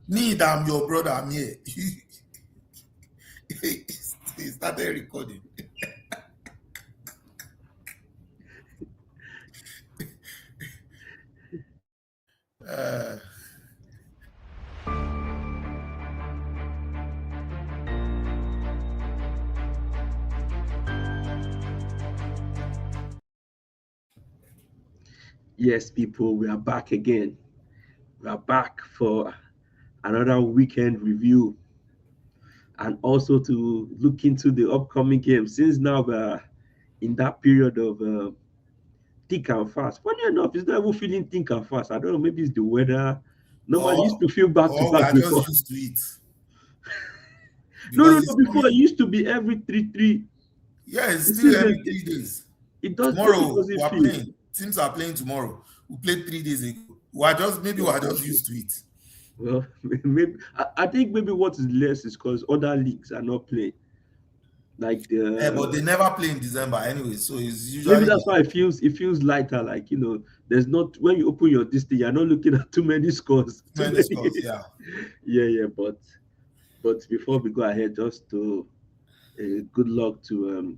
Me, that I'm your brother, I'm here. He started recording. Uh, Yes, people, we are back again. We are back for another weekend review and also to look into the upcoming games. Since now we're in that period of thick and fast. Funny enough, it's not even feeling thick and fast. I don't know, maybe it's the weather. Normally, used or to feel back to or we back are just before. used to it No, because no, no. it's Before it coming. used to be every three. Yeah, it's This still season, every 3 days. it Tomorrow we doesn't are feel. playing. Teams are playing tomorrow. We played 3 days ago. We are just used to it. Well, maybe I think maybe what is less is because other leagues are not playing. Like Yeah, but they the never play in December anyway, so it's maybe usually that's why it feels lighter. Like there's not when you open your this thing, you're not looking at too many scores, too many many. scores. Yeah, Yeah. But before we go ahead, just to good luck to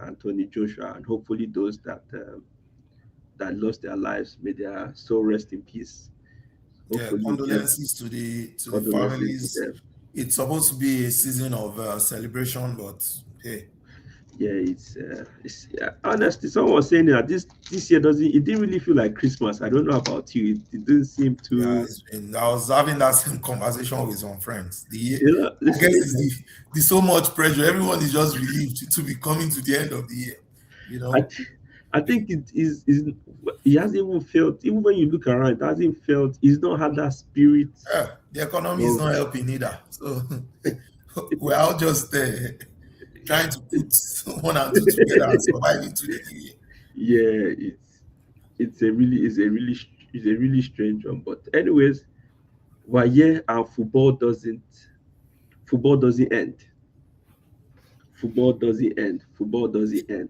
Anthony Joshua and hopefully those that lost their lives, may their soul rest in peace. yeah. Hopefully, Condolences to the condolences to families. them. It's supposed to be a season of celebration, but hey, Yeah, it's yeah, honestly, someone was saying that this year doesn't it didn't really feel like Christmas. I don't know about you. It didn't seem yeah. to I was having that same conversation with some friends. I guess listen, it's the so much pressure. Everyone is just relieved to be coming to the end of the year. You I know, th- I think it is he hasn't even felt even when you look around, it hasn't felt he's not had that spirit yeah, the economy is of not helping either. So we're all just trying to put one and two together and survive into the new year. yeah, it's a really strange one. But anyways, well, yeah, and football doesn't end. Football doesn't end.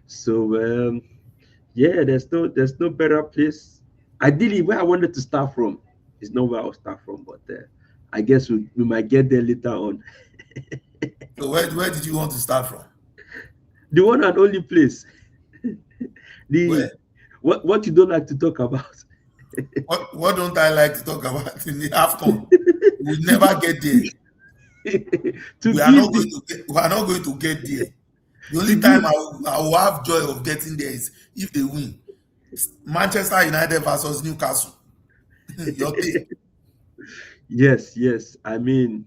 So yeah, there's no better place. Ideally, where I wanted to start from is not where I'll start from, but I guess we might get there later on. So where did you want to start from? The one and only place, the Where? what you don't like to talk about. What don't I like to talk about in the AFCON? We never get there. to give the We are not going to get there. The to only time give I will have joy of getting there is if they win. Manchester United versus Newcastle. Your take. yes. I mean,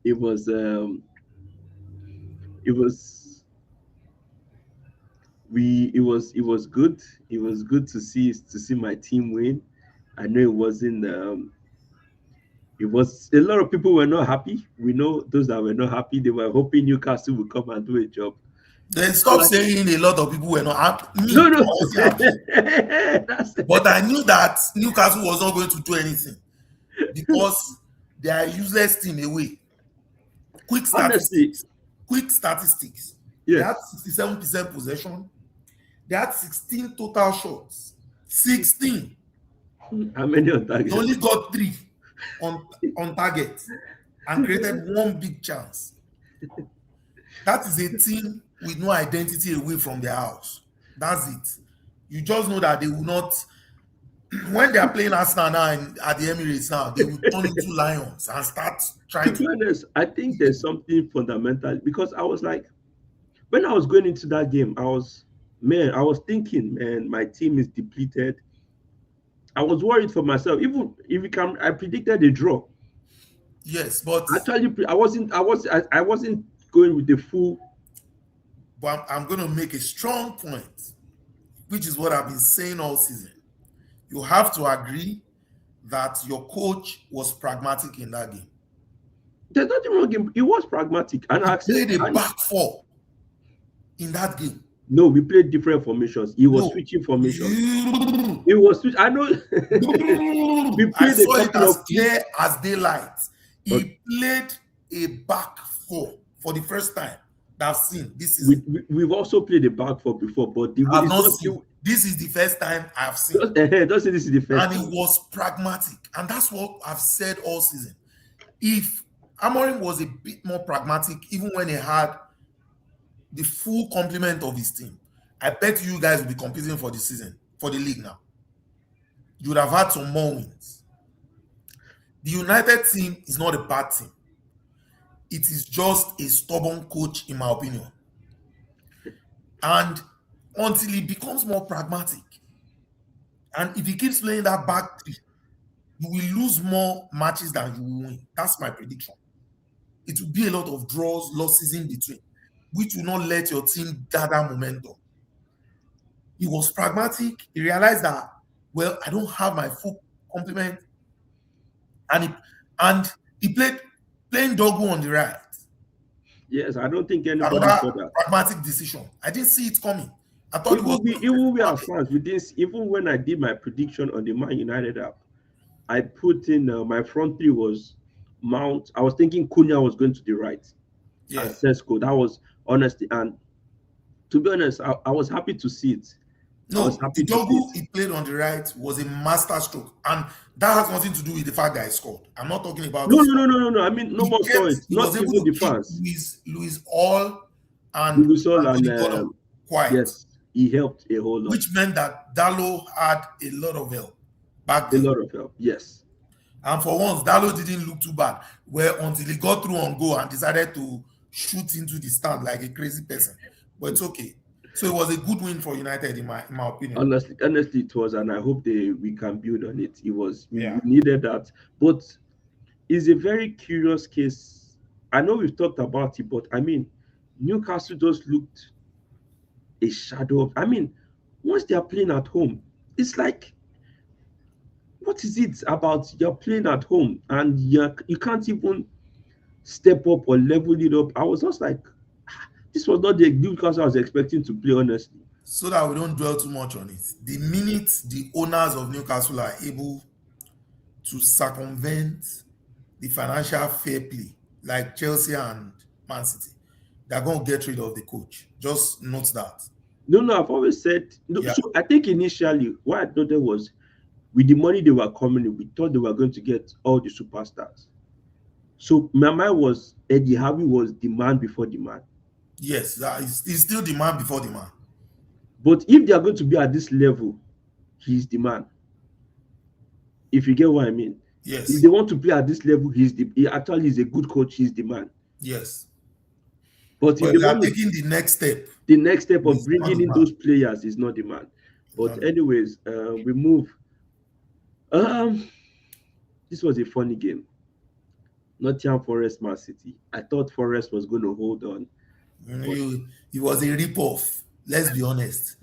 it was it was it was good. It was good to see my team win. I know it was a lot of people were not happy. We know those that were not happy. They were hoping Newcastle would come and do a job. Then And stop saying a lot of people were not happy. Me, no, I no, wasn't happy. that's But I knew that Newcastle was not going to do anything because they are a useless team away. Quick honestly, statistics. Quick statistics. They had yes. 67% possession. They had 16 total shots. 16. How many on They target? only got three on target and created one big chance. That is a team with no identity away from their house. That's it. You just know that they will not. When they are playing Arsenal now at the Emirates now, they will turn into lions and start To trying be to. honest, I think there's something fundamental because I was like, when I was going into that game, I was thinking, man, my team is depleted. I was worried for myself. Even if we can, I predicted a draw. Yes, but Actually, I wasn't going with the full. I'm going to make a strong point, which is what I've been saying all season. You have to agree that your coach was pragmatic in that game. There's nothing wrong. It was pragmatic, and He I accept. played a And back four in that game. no, we played different formations. He was No, switching formations. you, It was switch. I know. We I played a saw it couple as of. clear as daylight. Okay, He played a back four for the first time that I've seen this we, season. we we've also played a back four before, but I've not seen. This is the first time I've seen. Don't say this is the first And time. it was pragmatic. And that's what I've said all season. If Amorim was a bit more pragmatic, even when he had the full complement of his team, I bet you guys will be competing for the season, for the league now. You would have had some more wins. The United team is not a bad team. It is just a stubborn coach, in my opinion. And until he becomes more pragmatic, and if he keeps playing that back three, you will lose more matches than you will win. That's my prediction. It will be a lot of draws, losses in between, which will not let your team gather momentum. He was pragmatic. He realized that, well, I don't have my full complement. And he played playing Dogu on the right. Yes, I don't think anybody Another saw that. pragmatic decision. I didn't see it coming. I thought It will be our fans with this. Even when I did my prediction on the Man United app, I put in my front three was Mount. I was thinking Cunha was going to the right, Yeah. and Sesko. That was honesty. And to be honest, I was happy to see it. I No, was happy the to see Dogu it. he played on the right was a master stroke, and that has nothing to do with the fact that he scored. I'm not talking about No, this. no. I mean, no more saw it. He Not was able even to the keep fans. Luis Hall and Luis Hall Anthony and Gordon quiet, yes, he helped a whole lot. which meant that Dallo had a lot of help back A then. lot of help. Yes. And for once, Dallo didn't look too bad. Well, until he got through on goal and decided to shoot into the stand like a crazy person. But it's okay. So it was a good win for United, in my opinion. Honestly, it was, and I hope we can build on it. It was we Yeah. needed that, but it's a very curious case. I know we've talked about it, but I mean, Newcastle just looked a shadow of. I mean, once they are playing at home, it's like, what is it about you're playing at home and you can't even step up or level it up? I was just like, this was not the Newcastle I was expecting to play, honestly. So that we don't dwell too much on it. The minute the owners of Newcastle are able to circumvent the financial fair play, like Chelsea and Man City, they're going to get rid of the coach. Just note that. No, I've always said, no, Yeah. So I think initially what I thought there was, with the money they were coming in, we thought they were going to get all the superstars. So my mind was Eddie Howe was demand before demand. Yes, that is still demand before demand. But if they are going to be at this level, he's the man. If you get what I mean. Yes. If they want to play at this level, he actually is a good coach, he's the man. Yes. But if they they are want taking the next step. The next step of He's bringing not the in man. those players is not the man. But anyways, we move. This was a funny game. Nottingham Forest, Man City. I thought Forest was going to hold on. It was a rip-off. Let's be honest.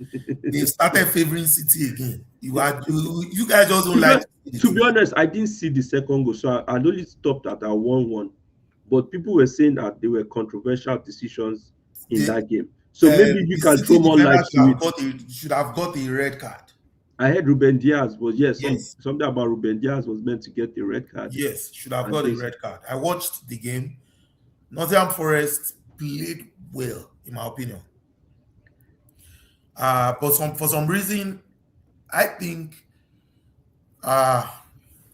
They started favoring City again. You guys just don't like. To be honest, I didn't see the second goal, so I only stopped at a 1-1. But people were saying that there were controversial decisions in that game. So maybe you can throw more light to it. Should have got a red card. I heard Ruben Diaz was something about Ruben Diaz was meant to get the red card. Yes, should have got a red card. I watched the game. Nottingham Forest played well, in my opinion. But for some reason, I think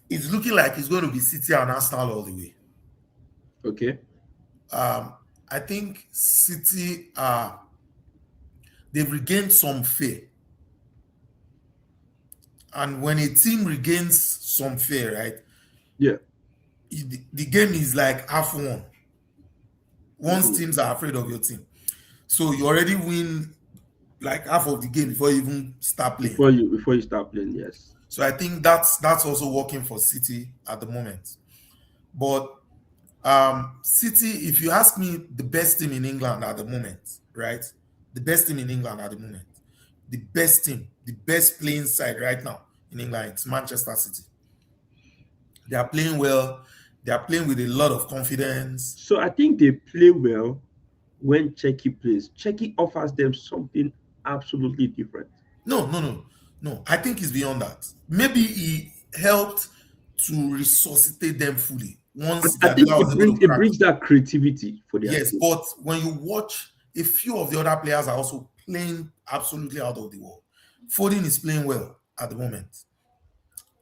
it's looking like it's going to be City and Arsenal all the way. Okay. I think City they've regained some fear. And when a team regains some fear, right? Yeah. The game is like half won. Once teams are afraid of your team. So you already win like half of the game before you even start playing. Before you start playing, yes. So I think that's also working for City at the moment. But City, if you ask me, the best team in England at the moment, right? The best team in England at the moment. The best team, the best playing side right now in England, it's Manchester City. They are playing well. They are playing with a lot of confidence. So I think they play well when Czechie plays. Czechie offers them something absolutely different. No. I think it's beyond that. Maybe he helped to resuscitate them fully. Once I think it brings that creativity for their yes, team. but when you watch, a few of the other players are also playing absolutely out of the world. Foden is playing well at the moment.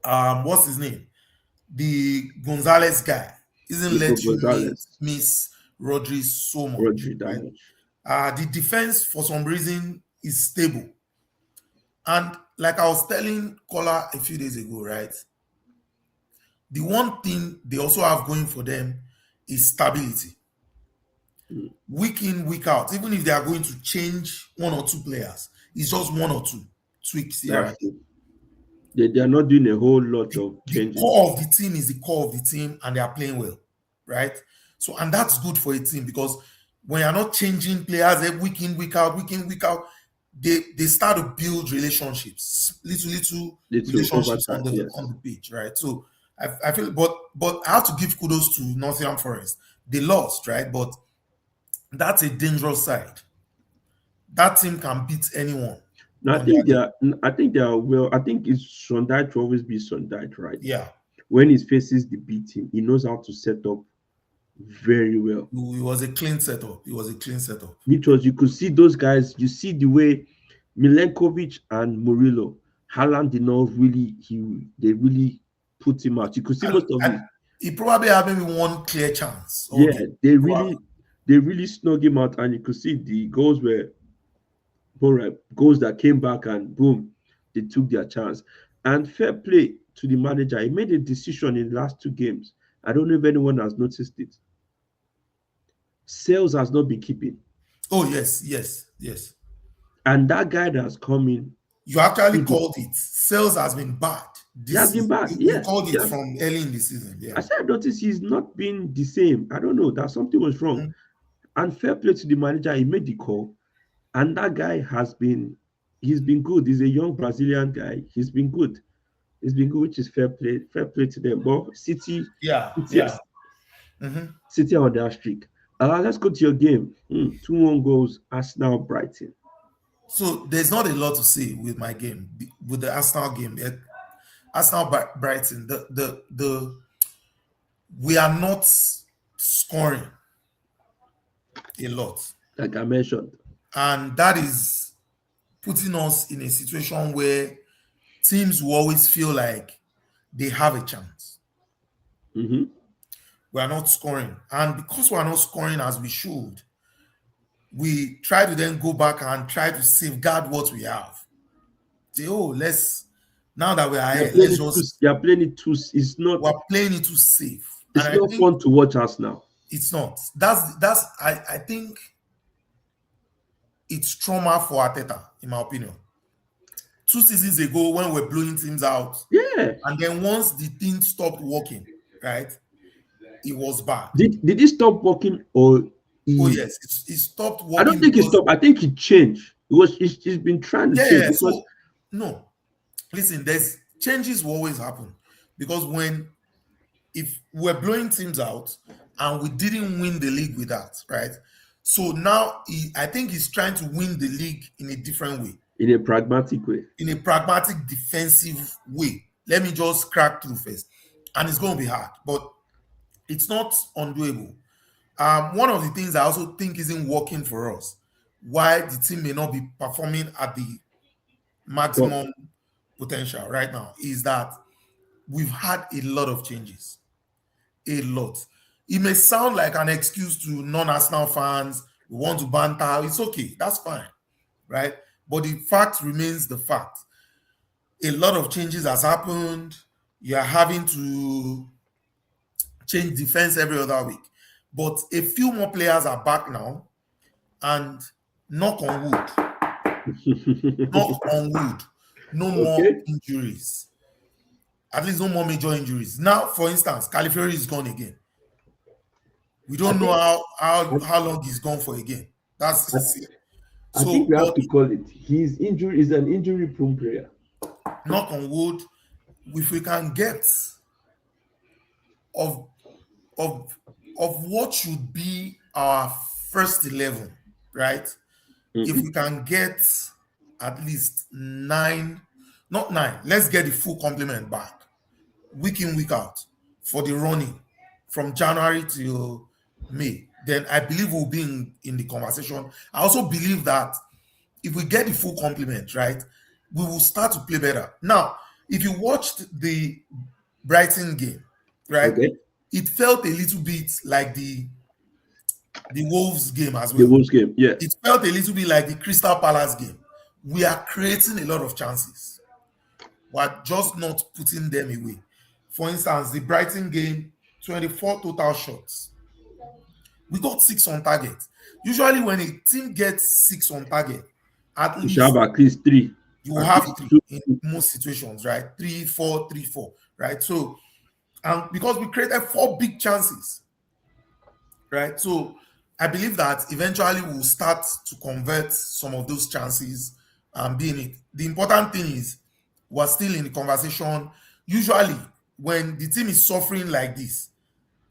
What's his name? The Gonzalez guy isn't Nico let you Gonzalez, miss Rodri so much, Rodri that right? much. The defense for some reason is stable. And like I was telling Kola a few days ago, right? The one thing they also have going for them is stability. Mm. Week in, week out, even if they are going to change one or two players, it's just one or two tweaks here, That's right? it. They are not doing a whole lot The, of the changes. core of the team is the core of the team, and they are playing well, right? So, and that's good for a team because when you're not changing players every week in, week out, week in, week out, they start to build relationships, little Little over relationships time, yes. on the pitch, right? So I feel, but I have to give kudos to Nottingham Forest. They lost, right? But that's a dangerous side. That team can beat anyone No, on their day. I think they are well. I think it's Sondheim to always be Sondheim, right? Yeah, When he faces the B team, he knows how to set up very well. it was a clean setup. It was a clean setup. Because you could see those guys, you see the way Milenkovic and Murillo, Haaland did not really they really put him out. You could see most of it. He probably had maybe one clear chance. Yeah, Okay. they really snug him out, and you could see the goals were goals that came back and boom, they took their chance. And fair play to the manager. He made a decision in the last two games. I don't know if anyone has noticed it. Sales has not been keeping. Oh, yes. And that guy that's coming, You actually called it. Sales has been bad he has this been season. bad. You Yes. called it from early in the season. Yeah. I said I noticed he's not been the same. I don't know. That something was wrong. Mhm. And fair play to the manager, he made the call. And that guy he's been good. He's a young Brazilian guy. He's been good. He's been good, which is fair play. Fair play to them. But City City on their streak. Let's go to your game. 2-1 goals, Arsenal Brighton. So there's not a lot to say with my game, with the Arsenal game. Arsenal Brighton. The we are not scoring a lot, Like I mentioned. and that is putting us in a situation where teams will always feel like they have a chance. Mm-hmm. We are not scoring, and because we are not scoring as we should, we try to then go back and try to safeguard what we have. Say, oh, now that we are here, let's just They are playing it too. It's not. we're playing it too safe. It's And not fun to watch us now. it's not. I think it's trauma for Arteta, in my opinion. 2 seasons ago, when we're blowing teams out, Yeah. and then once the thing stopped working, right, it was bad. Did he stop working or? Oh yes, it stopped working. I don't think he stopped. I think he changed. He's been trying to change. Yeah. Because, So no, listen, there's changes will always happen because if we're blowing teams out and we didn't win the league with that, right? So now I think he's trying to win the league in a different way, in a pragmatic way. in a pragmatic defensive way. Let me just crack through first, and it's going to be hard, but it's not undoable. One of the things I also think isn't working for us, why the team may not be performing at the maximum potential right now, is that we've had a lot of changes. A lot. It may sound like an excuse to non-Arsenal fans who want to banter. It's okay. That's fine, right? But the fact remains the fact. A lot of changes has happened. You're having to change defense every other week. But a few more players are back now, and knock on wood, no more injuries. At least no more major injuries. Now, for instance, Califiori is gone again. We don't know how long he's gone for again. I think we have to call it. His injury is an injury-prone player. Knock on wood, if we can get of what should be our first 11, right? Mm-hmm. If we can get at least 9, not 9, let's get the full complement back, week in, week out, for the running from January till May, then I believe we'll be in the conversation. I also believe that if we get the full complement, right, we will start to play better. Now, if you watched the Brighton game, right, Okay. it felt a little bit like the Wolves game as The well. Wolves game, yeah. It felt a little bit like the Crystal Palace game. We are creating a lot of chances. We're just not putting them away. For instance, the Brighton game, 24 total shots. We got 6 on target. Usually, when a team gets 6 on target, at You should have least at least 3. you will At have least 3 2. in most situations, right? 3, 4, 3, 4, right? So, and because we created 4 big chances, right? So, I believe that eventually we'll start to convert some of those chances and be in it. The important thing is we're still in the conversation. Usually, when the team is suffering like this,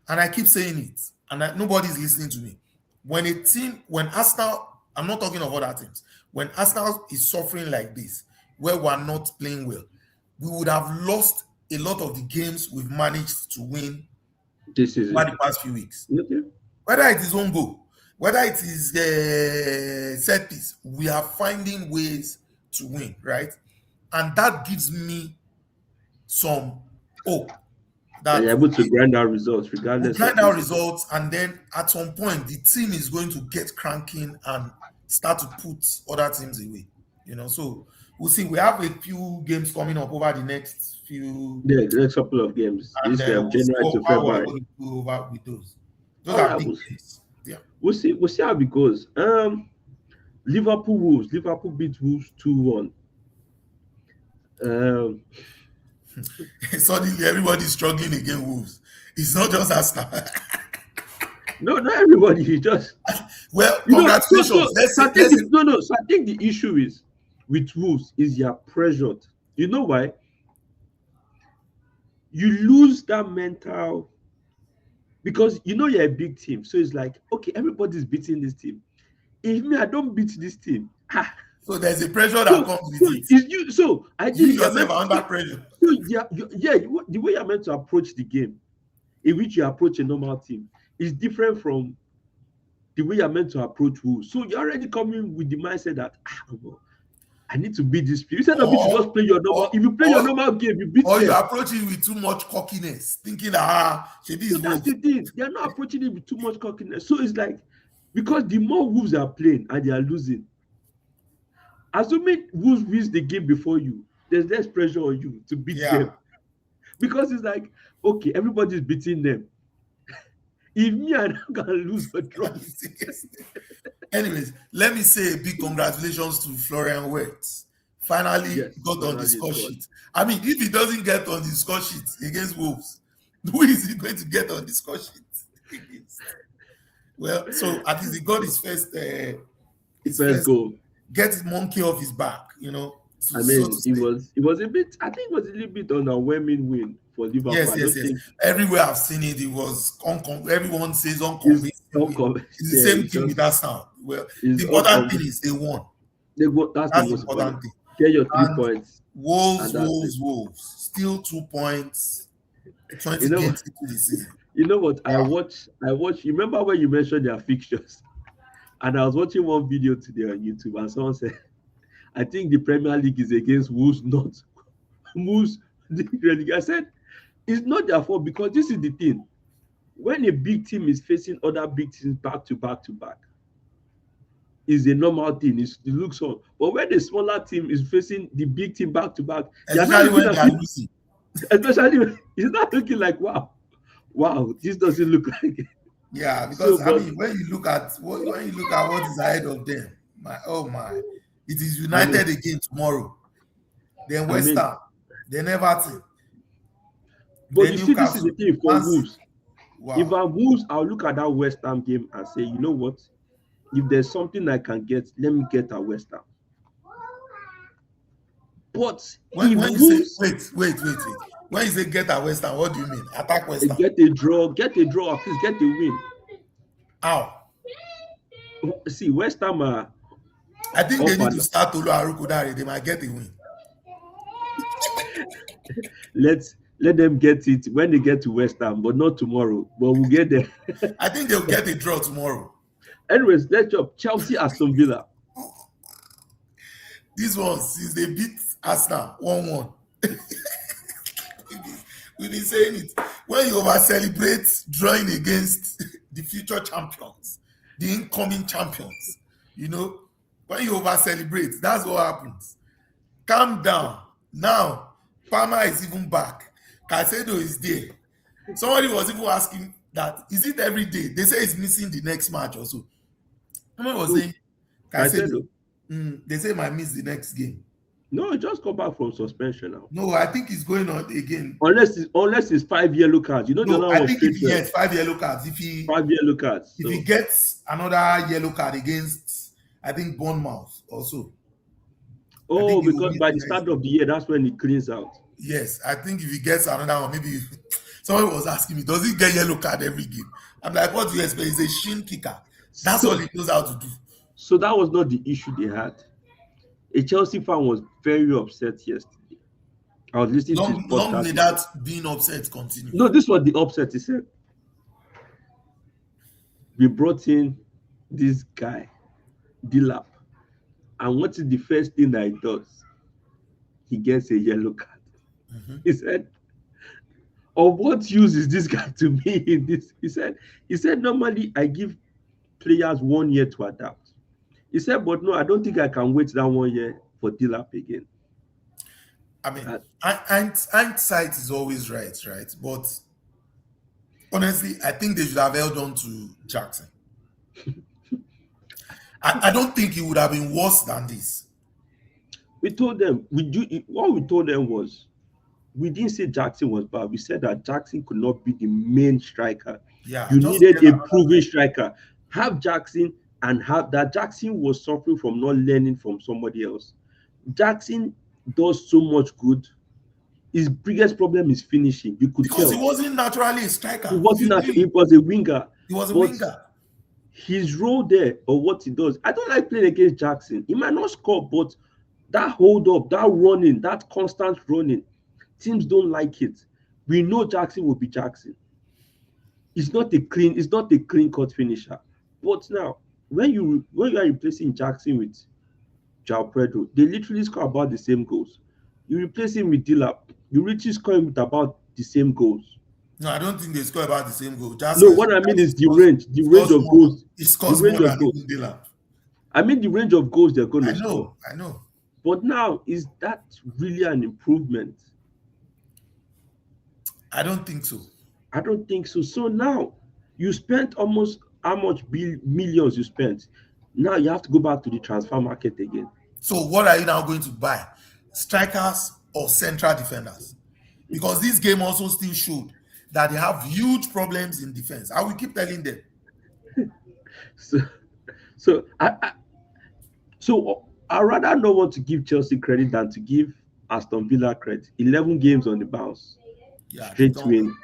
and I keep saying it, and nobody's listening to me. When Arsenal, I'm not talking of other teams, when Arsenal is suffering like this, where we're not playing well, we would have lost a lot of the games we've managed to win This is over the past few weeks. okay. Whether it is own goal, whether it is set piece, we are finding ways to win, right? And that gives me some hope that You're able to grind out results we regardless grind of our this. results, and then at some point the team is going to get cranking and start to put other teams away. So we'll see. We have a few games coming up over the next few, Yeah, the next couple of games. and This we'll see January to how we're February. going to go over with those. Those All are right, big we'll games. Yeah. We'll see how it goes. Liverpool Wolves. Liverpool beat Wolves 2-1. Suddenly everybody's struggling against Wolves. It's not just Arsenal. No, not everybody. You just Well, you know. congratulations. So I think the issue is with Wolves is you're pressured. You know why? You lose that mental because you know you're a big team. So it's like, okay, everybody's beating this team. If me, I don't beat this team. So there's a pressure that comes with it. So I think You yourself are under pressure. So the way you're meant to approach the game, in which you approach a normal team, is different from the way you're meant to approach Wolves. So you're already coming with the mindset that I need to beat this team. Instead of you to just play your normal. If you play your normal game, you beat them. Or you approach it with too much cockiness, thinking that So that's the thing. They're not approaching it with too much cockiness. So it's like, because the more Wolves are playing and they are losing, assuming Wolves wins the game before you, there's less pressure on you to beat them. Because it's like, okay, everybody's beating them. If me, I'm gonna lose or draw. Anyways, let me say a big congratulations to Florian Wirtz. Finally got on the score sheet. I mean, if he doesn't get on the score sheet against Wolves, who is he going to get on the score sheet against? Well, so at least he got his first goal. Get his monkey off his back, I mean, it was a bit. I think it was a little bit underwhelming win for Liverpool. Yes. Everywhere I've seen it, it was everyone says unconvincing. It's the same thing with Arsenal. Well, the important thing is they won. That's the most important thing. Get your 3 points. Wolves. Still 2 points. 20 games into the season. You know what? I watched. You remember when you mentioned their fixtures? And I was watching one video today on YouTube, and someone said, I think the Premier League is against Wolves, not Wolves. I said, it's not their fault, because this is the thing. When a big team is facing other big teams back to back, is a normal thing. It looks on. But when the smaller team is facing the big team back to back, especially when they are losing, especially when it's not looking like wow, this doesn't look like it. Yeah, because when you look at what is ahead of them, it is United again tomorrow, then West Ham, then Everton. But you see, this is the thing for Wolves. Wow. If I'm Wolves, I'll look at that West Ham game and say, you know what? If there's something I can get, let me get at West Ham. But when you say wait. When you say get at West Ham, what do you mean? Attack West Ham. Get a draw, at least get a win. How? See, West Ham are. I think they need to start Tolu Arukudare. They might get a win. Let them get it when they get to West Ham, but not tomorrow. But we'll get there. I think they'll get a draw tomorrow. Anyways, let's jump. Chelsea, Aston Villa. This one, since they beat Arsenal 1-1. We've been saying it. When you over celebrate drawing against the future champions, the incoming champions, you know, when you over celebrate, that's what happens. Calm down. Now, Palmer is even back. Caicedo is there. Somebody was even asking that, is it every day? They say he's missing the next match also. Someone was saying, Caicedo, they say he might miss the next game. No, he just come back from suspension now. No, I think he's going on again. Unless it's 5 yellow cards. You know, No, the I think if he gets 5 yellow cards, if 5 yellow cards. If he gets another yellow card against, I think, Bournemouth also. Oh, because by the start of the year, that's when he cleans out. Yes, I think if he gets another one, maybe someone was asking me, does he get yellow card every game? I'm like, what do you expect? He's a shin kicker. That's all he knows how to do. So that was not the issue they had. A Chelsea fan was very upset yesterday. I was listening to his podcast. Long may that being upset continue. No, this was the upset. He said, we brought in this guy, Delap, and what is the first thing that he does? He gets a yellow card. He said, of what use is this guy to me in this? He said, normally I give players 1 year to adapt. He said, but no, I don't think I can wait that 1 year for Delap again. I mean, hindsight is always right? But honestly, I think they should have held on to Jackson. I don't think it would have been worse than this. We told them, what we told them was, we didn't say Jackson was bad. We said that Jackson could not be the main striker. Yeah, you needed a proven striker. Have Jackson, and have that Jackson was suffering from not learning from somebody else. Jackson does so much good. His biggest problem is finishing. You could because tell. He wasn't naturally a striker. He wasn't naturally. He was a winger. He was a winger. His role there, or what he does, I don't like playing against Jackson. He might not score, but that hold up, that running, that constant running, teams don't like it. We know Jackson will be Jackson. It's not a clean cut finisher. But now, when you are replacing Jackson with João Pedro, they literally score about the same goals. You replace him with Delap, you literally score him with about the same goals. No, I don't think they score about the same goal. No, what I mean is the range of goals. He scores more than Delap. I mean the range of goals they're going to score. I know. But now, is that really an improvement? I don't think so. I don't think so. So now, you spent almost how much millions you spent. Now you have to go back to the transfer market again. So what are you now going to buy? Strikers or central defenders? Because this game also still showed that they have huge problems in defense. I will keep telling them. So I rather not want to give Chelsea credit than to give Aston Villa credit. 11 games on the bounce. Yeah, straight win.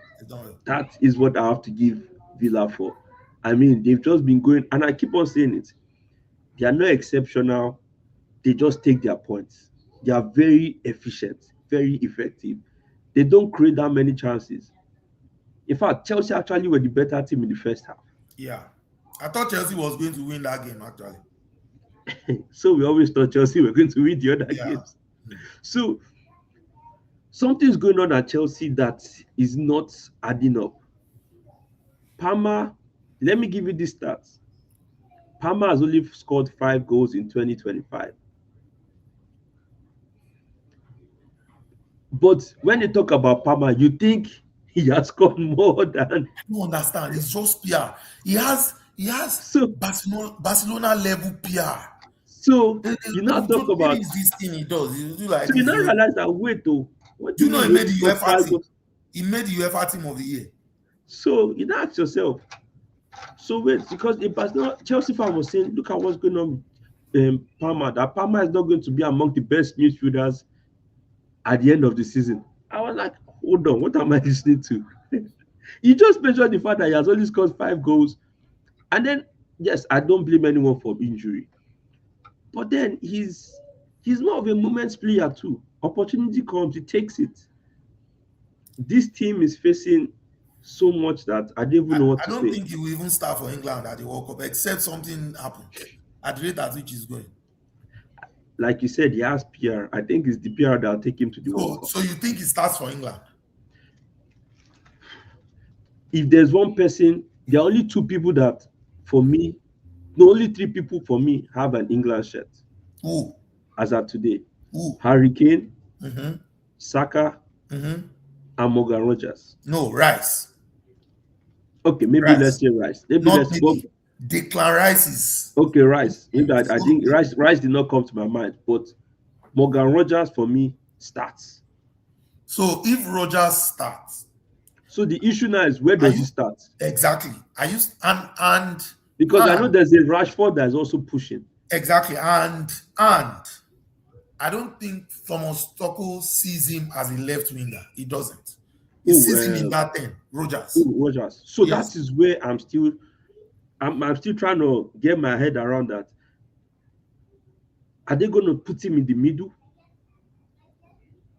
That is what I have to give Villa for. I mean, they've just been going, and I keep on saying it. They are not exceptional. They just take their points. They are very efficient, very effective. They don't create that many chances. In fact, Chelsea actually were the better team in the first half. Yeah. I thought Chelsea was going to win that game, actually. So we always thought Chelsea were going to win the other games. So something's going on at Chelsea that is not adding up. Palmer, let me give you this stats. Palmer has only scored 5 goals in 2025. But when you talk about Palmer, you think he has scored more than. I don't understand. It's just PR. He has so Barcelona level PR. So you now talk about this thing he does. You do like. So you now realize that wait though. Do you know he made the UEFA team? He made the UEFA team of the year. So you now ask yourself. So wait, because the Barcelona Chelsea fan was saying, look at what's going on with Palmer. That Palmer is not going to be among the best midfielders at the end of the season. I was like, hold on, what am I listening to? You just mentioned the fact that he has only scored 5 goals. And then, yes, I don't blame anyone for injury. But then he's more of a moments player too. Opportunity comes, he takes it. This team is facing so much that I don't even know what to say. I don't think he will even start for England at the World Cup, except something happened at the rate at which he's going. like you said, he has PR. I think it's the PR that'll take him to the World Cup. So you think he starts for England? If there's one person, there are only two people that, for me, no, only three people for me have an England shirt. Who? As of today. Who? Harry Kane, Mm-hmm. Saka, Mm-hmm. and Morgan Rogers. No, Rice. Okay, maybe Rice. let's say Rice. Maybe Not let's maybe. Declan Rice is. Okay, Rice. Maybe I think Rice did not come to my mind, but Morgan Rogers for me starts. So if Rogers starts, so the issue now is where does he start? Exactly. And because I know there's a Rashford that's also pushing. Exactly, and I don't think Thomas Tuchel sees him as a left winger. He doesn't. He sees him in that 10, Rogers. Rogers. So yes. That is where I'm still trying to get my head around that. Are they going to put him in the middle?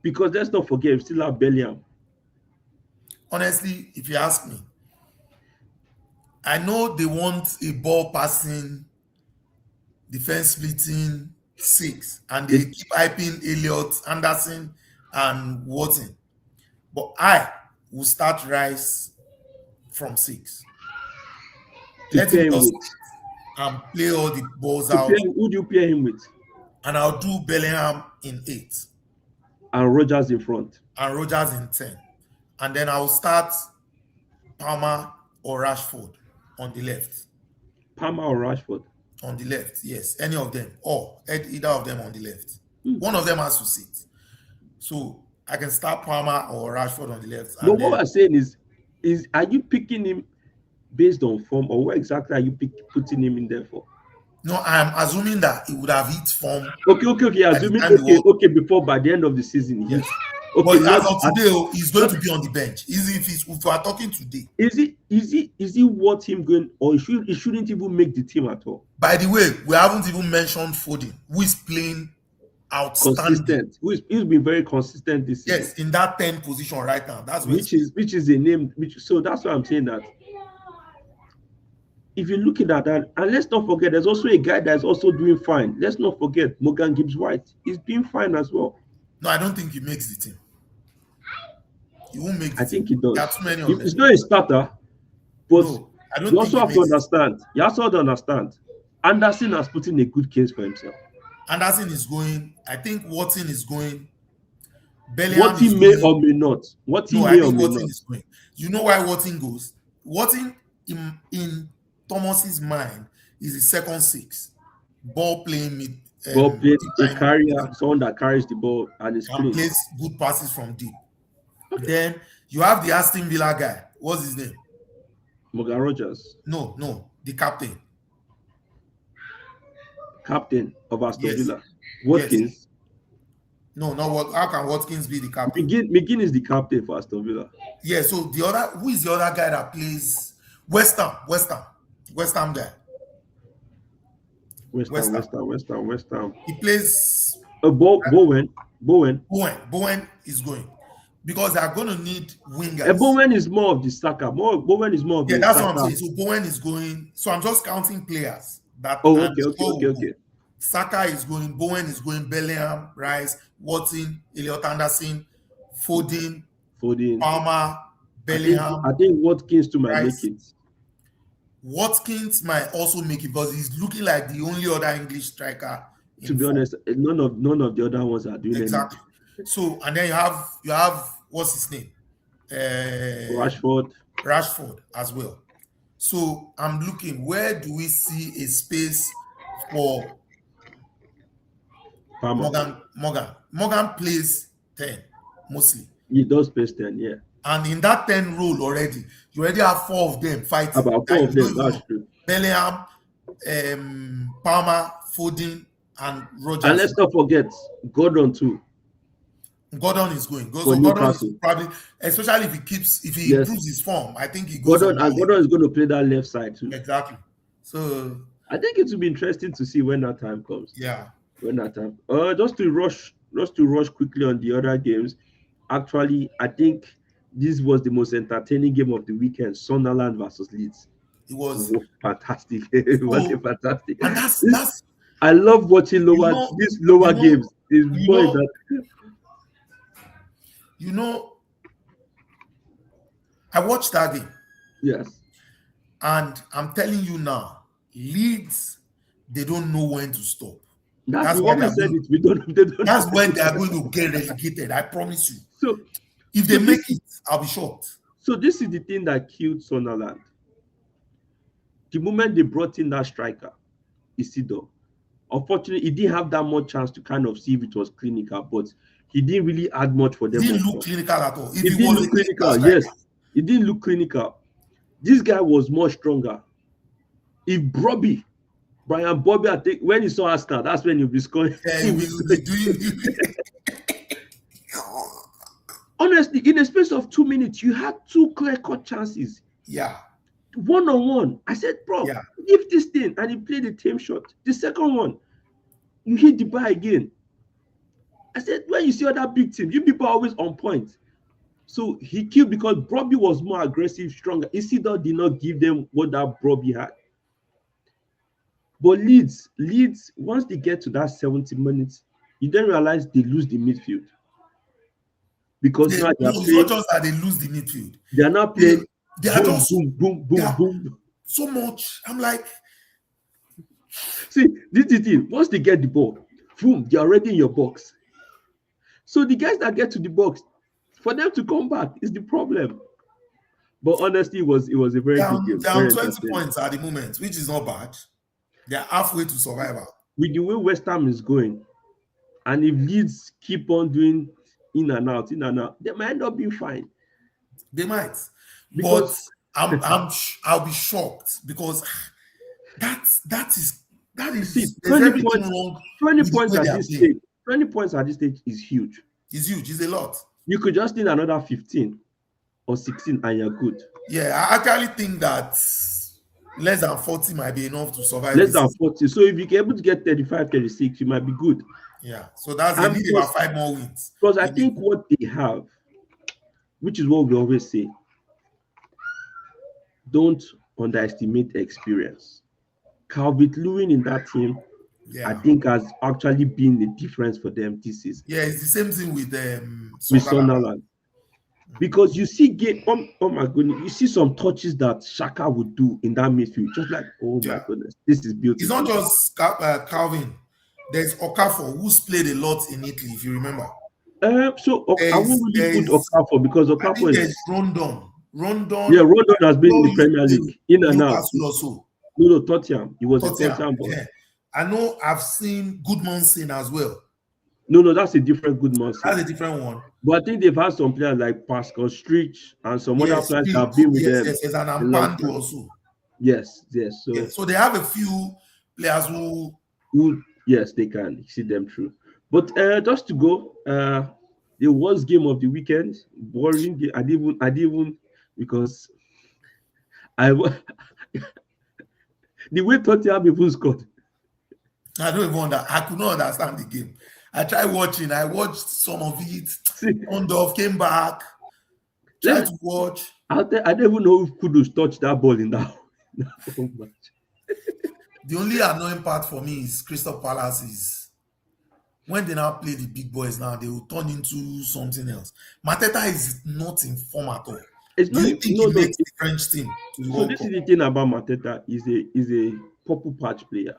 Because let's not forget, we still have Bellingham. Honestly, if you ask me, I know they want a ball passing, defense splitting 6, and they keep hyping Elliot, Anderson, and Watson. But I will start Rice from 6. Let him just and play all the balls out. Who do you pair him with? And I'll do Bellingham in 8. And Rogers in front. And Rogers in 10. And then I'll start Palmer or Rashford on the left. Palmer or Rashford? On the left, yes. Any of them. Or either of them on the left. One of them has to sit. So I can start Palmer or Rashford on the left. No, what I'm saying is are you picking him based on form, or what exactly are you putting him in there for? No, I'm assuming that he would have hit form. Okay. Assuming okay, before by the end of the season. Yes. Okay, but as of today, he's going to be on the bench. If we are talking today. Is it worth him going, or he shouldn't even make the team at all? By the way, we haven't even mentioned Foden, who is playing outstanding. Consistent. He's been very consistent this season. Yes, in that 10 position right now. That's which is a name. So that's why I'm saying that. If you're looking at that, and let's not forget, there's also a guy that's also doing fine. Let's not forget Morgan Gibbs-White. He's doing fine as well. No, I don't think he makes the team. He won't make the team. I think he does. There are too many of them. It's not a starter, but no, I don't you also have to understand. You also have to understand. Anderson has put in a good case for himself. Anderson is going. I think Watson is going. Bellingham Watson is may going. or may not. Watson no, may I think or may Watson not. is going. You know why Watson goes? Watson in Thomas's mind is the second 6, ball playing mid. Ball play, a carrier, someone that carries the ball and is clean. Plays good passes from deep. Okay. Then you have the Aston Villa guy. What's his name? Morgan Rogers. No, the captain. Captain of Aston Villa. Watkins. Yes. No, how can Watkins be the captain? McGinn is the captain for Aston Villa. Yeah, so who is the other guy that plays West Ham guy? West Ham. He plays Bowen. Bowen is going. Because they are going to need wingers. Bowen is more of the Saka. Bowen is more of the that's Saka. what I'm saying. So Bowen is going. So I'm just counting players. Okay. Saka is going. Bowen is going. Bellingham, Rice, Watson, Elliot Anderson, Foden, Palmer, Bellingham. I think Watkins too might make it. Watkins might also make it because he's looking like the only other English striker. To be honest, none of the other ones are doing exactly. Anything. So and then you have what's his name? Rashford as well. So I'm looking, where do we see a space for Morgan? Morgan plays 10 mostly. He does play 10, yeah. And in that 10 role already, you already have 4 of them fighting. About 4 of them, that's true. Bellingham, Palmer, Foden, and Rogers. And let's not forget Gordon too. Gordon is going. Gordon is probably, especially if he improves his form, I think he goes. Gordon is going to play that left side too. Exactly. So I think it will be interesting to see when that time comes. Yeah. When that time. Just to rush quickly on the other games. Actually, I think this was the most entertaining game of the weekend. Sunderland versus Leeds. It was fantastic. It was fantastic. And I love watching You know, these lower you know, games. These you boys know, that you know, I watched that game, yes. and I'm telling you now, Leeds, they don't know when to stop. That That's we've why they always are said going. it. We don't they don't That's when they are going to get relegated. I promise you. so If so they this make it, I'll be shocked. so this is the thing that killed Sunderland. The moment they brought in that striker, Isidore, unfortunately, he didn't have that much chance to kind of see if it was clinical, but he didn't really add much for It them didn't up look front. clinical at all. If It it didn't was a look clinical clinical, striker, yes. It didn't look clinical. This guy was much stronger. If Brian Bobby, I think when he saw Arsenal, that's when he'll be scoring. yeah, He he will be will be scoring. doing. Honestly, in a space of 2 minutes, you had two clear-cut chances. Yeah, One on one. I said, bro, yeah. give this thing. And he played the same shot. The second one, you hit the bar again. I said, when you see other big teams, you people are always on point. So he killed because Brobbey was more aggressive, stronger. Isidore did not give them what that Brobbey had. But Leeds, once they get to that 70 minutes, you then realize they lose the midfield. Because now they are It's not playing, just that they lose the midfield. they are not They, playing they are boom, just boom, boom, they boom, are boom. so much. I'm like, See, this is the thing. Once they get the ball, boom, they're already in your box. So the guys that get to the box, for them to come back is the problem. But honestly, it was a very good game, they're on very 20 entertaining. points at the moment, which is not bad. They're halfway to survival. With the way West Ham is going, and if Leeds keep on doing in and out, they might end up being fine. They might, but Because I'll be shocked because that see, is there's 20 everything points, wrong 20 with the points way they at are this playing. stage, 20 points at this stage is huge. It's huge. It's a lot. You could just need another 15 or 16 and you're good. Yeah, I actually think that less than 40 might be enough to survive Less this than season. 40. So if you're able to get 35, 36, you might be good. Yeah, so that's they And need about 5 more wins. because I think what they have, which is what we always say, don't underestimate experience. Calvert-Lewin in that team, Yeah, I think, has actually been the difference for them this season yeah, it's the same thing with with Sunderland. Sunderland. Because you see game, oh my goodness, you see some touches that Shaka would do in that midfield, just like, oh my Yeah. goodness, this is beautiful. It's not just Calvin. There's Okafor, who's played a lot in Italy, if you remember. So I won't really put There's Okafor because I Okafor think is there's Rondon. yeah, Rondon has been in the He's Premier played League in and out. Newcastle also. No, Tottenham. He was a Tottenham. Tottenham boy. Yeah. I know I've seen Goodmanson as well. No, that's a different Goodmanson. That's a different one. But I think they've had some players like Pascal Street and some other Yes, players that have been with them. yes, there's an a long Ampando time. also. Yes. Yeah, so they have a few players who yes, they can see them through. But just to go, the worst game of the weekend, boring game. I didn't even because the way Tottenham even scored. I don't even I could not understand the game. I tried watching. I watched some of it. Ondorf came back. Tried to watch. I don't even know if Kudus touched that ball in that match. The only annoying part for me is Crystal Palace is when they now play the big boys now, they will turn into something else. Mateta is not in form at all. It's Do not, you think he makes the French team to the so World this Cup? is the thing about Mateta, is a purple patch player.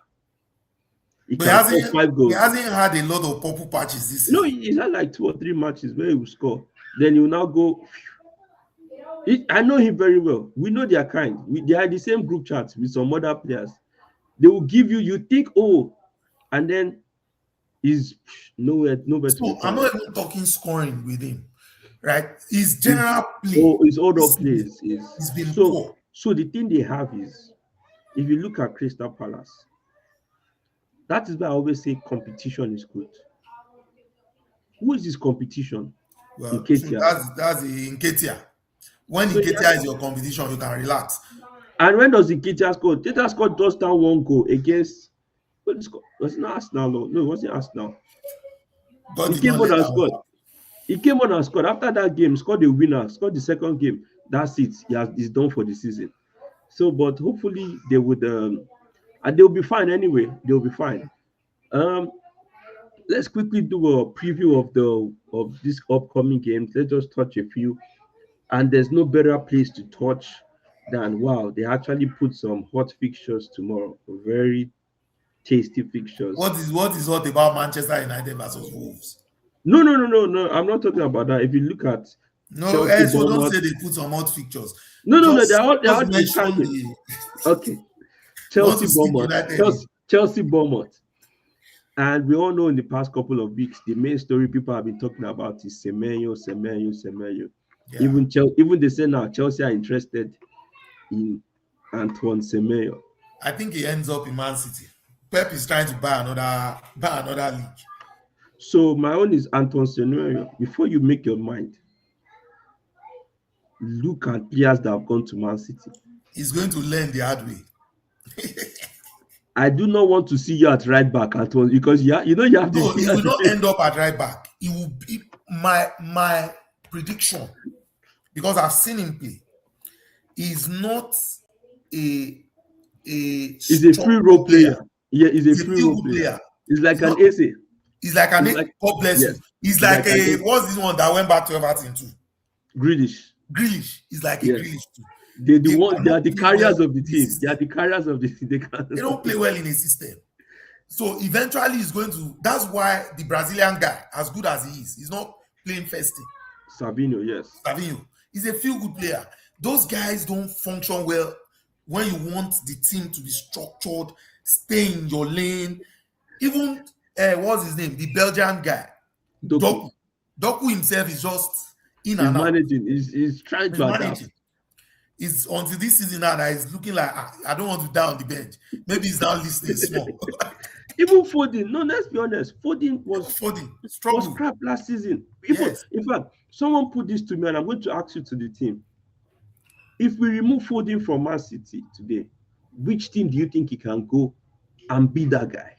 He But can score 5 goals. he hasn't had a lot of purple patches this season. No, he's had like 2 or 3 matches where he will score. Then he will now go. I know him very well. We know their kind. They are the same group chats with some other players. They will give you think, oh, and then he's nowhere to be So I'm found. not even talking scoring with him, right? His general play. Oh, his other plays He's been so poor. so the thing they have is, if you look at Crystal Palace, that is why I always say competition is good. Who is this competition? Well, Nketiah. that's the Nketiah. When Nketiah is your competition, you can relax. And when does Nketiah score? Nketiah scored just that 1 goal against. Was it not Arsenal? No, it wasn't Arsenal. He came on and scored. He came on and scored. After that game, scored the winner, scored the second game. That's it. He's done for the season. So, but hopefully they would, and they'll be fine anyway. They'll be fine. Um, let's quickly do a preview of this upcoming games. Let's just touch a few. And there's no better place to touch than wow, they actually put some hot fixtures tomorrow. Very tasty fixtures. What is hot about Manchester United versus Wolves? No. I'm not talking about that. If you look at No, Chelsea, so don't Bournemouth, say they put some hot fixtures. no, they're all Just mention interlinked. the Okay, you want Chelsea, to see Bournemouth, United. Chelsea, Bournemouth, and we all know in the past couple of weeks the main story people have been talking about is Semenyo. Yeah. Even they say now Chelsea are interested in Antoine Semenyo. I think he ends up in Man City. Pep is trying to buy another league. So my own is Antoine Semenyo. Before you make your mind, look at players that have gone to Man City. He's going to learn the hard way. I do not want to see you at right back, Antoine, because you have No, this. he will not end up at right back. He will be my prediction, because I've seen him play. He's not He's a free role player. Yeah, he's a free role player. He's like an AC. He's like an AC. God bless you. He's like a what's this one that went back to Everton too? Grealish. He's like a Grealish too. They are the carriers of the team. They are the carriers of the team. They don't play well in a system. So eventually he's going to. That's why the Brazilian guy, as good as he is, he's not playing first team. Savinho, yes. Savinho. He's a feel-good player. Those guys don't function well when you want the team to be structured, stay in your lane. Even what's his name? The Belgian guy, Doku. Doku himself is just in and out. He's trying to adapt. It's until this season now that he's looking like I don't want to die on the bench. Maybe he's now listening small. Even Foden, no, let's be honest. Foden was crap last season. In fact, someone put this to me, and I'm going to ask you to the team. If we remove Foden from Man City today, which team do you think he can go and be that guy?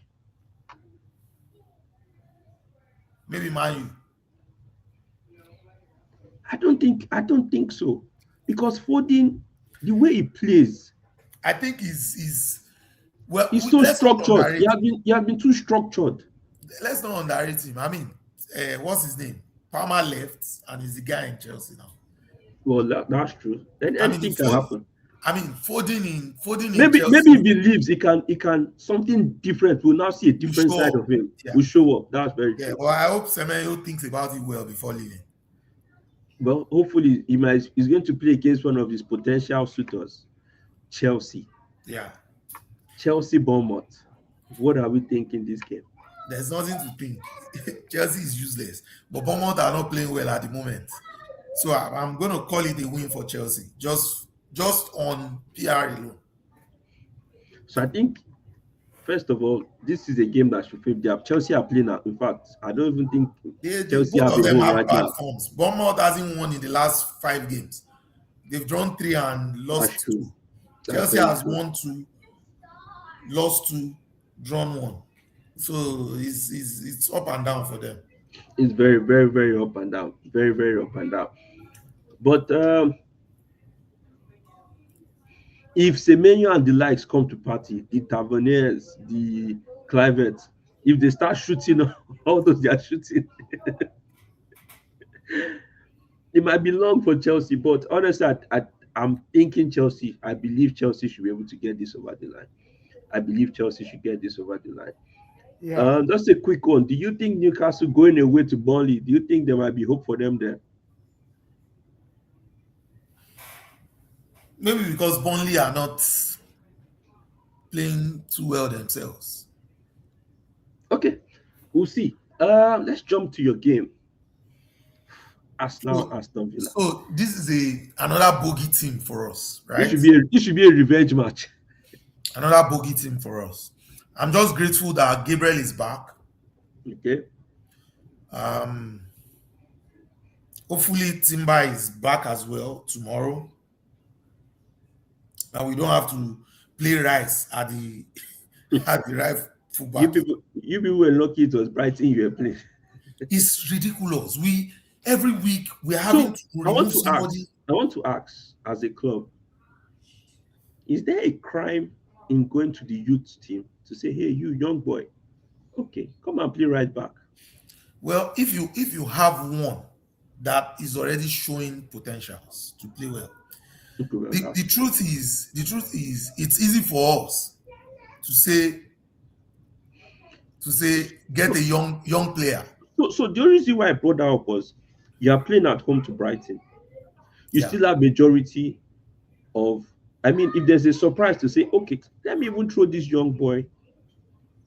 Maybe Man U. I don't think so. Because Foden, the way he plays, I think he's so structured. He has been too structured. Let's not underrate him. I mean, what's his name? Palmer left, and he's the guy in Chelsea now. Well, that's true. Anything can happen. I mean, Foden in maybe Chelsea, if he leaves, he can something different. We'll now see a different side of him. Yeah. Will show up. That's very true. Well, I hope Semenyo thinks about it well before leaving. Well, hopefully he's going to play against one of his potential suitors, Chelsea. Yeah. Chelsea, Bournemouth. What are we thinking this game? There's nothing to think. Chelsea is useless, but Bournemouth are not playing well at the moment. So I'm going to call it a win for Chelsea, just on PR alone. So I think, first of all, this is a game that should favor them. Chelsea are playing now. In fact, I don't even think Chelsea have a win right now. Forms. Bournemouth hasn't won in the last 5 games. They've drawn 3 and lost 2. Chelsea has won 2, lost 2, drawn 1. So it's up and down for them. It's very, very, very up and down. Very, very up and down. But if Semenyo and the likes come to party, the Taverniers, the Clivert, if they start shooting all those they are shooting, it might be long for Chelsea. But honestly, I'm thinking Chelsea. I believe Chelsea should be able to get this over the line. Yeah. Just a quick one. Do you think Newcastle going away to Burnley? Do you think there might be hope for them there? Maybe because Burnley are not playing too well themselves. Okay, we'll see. Let's jump to your game. Aston Villa. So this is another bogey team for us, right? This should be a revenge match. Another bogey team for us. I'm just grateful that Gabriel is back. Okay. Hopefully Timber is back as well tomorrow. And we don't have to play Rice at the right fullback. You people were lucky it was Brighton you were playing. It's ridiculous. Every week we're having to remove somebody. I want to ask, as a club, is there a crime in going to the youth team to say, hey, you young boy, Okay, come and play right back. Well, if you have one that is already showing potentials to play well, Okay, well, the truth is it's easy for us to say get a so, young player. so the only reason why I brought that up was you are playing at home to Brighton. You Yeah. still have majority of. I mean, if there's a surprise to say, okay, let me even throw this young boy,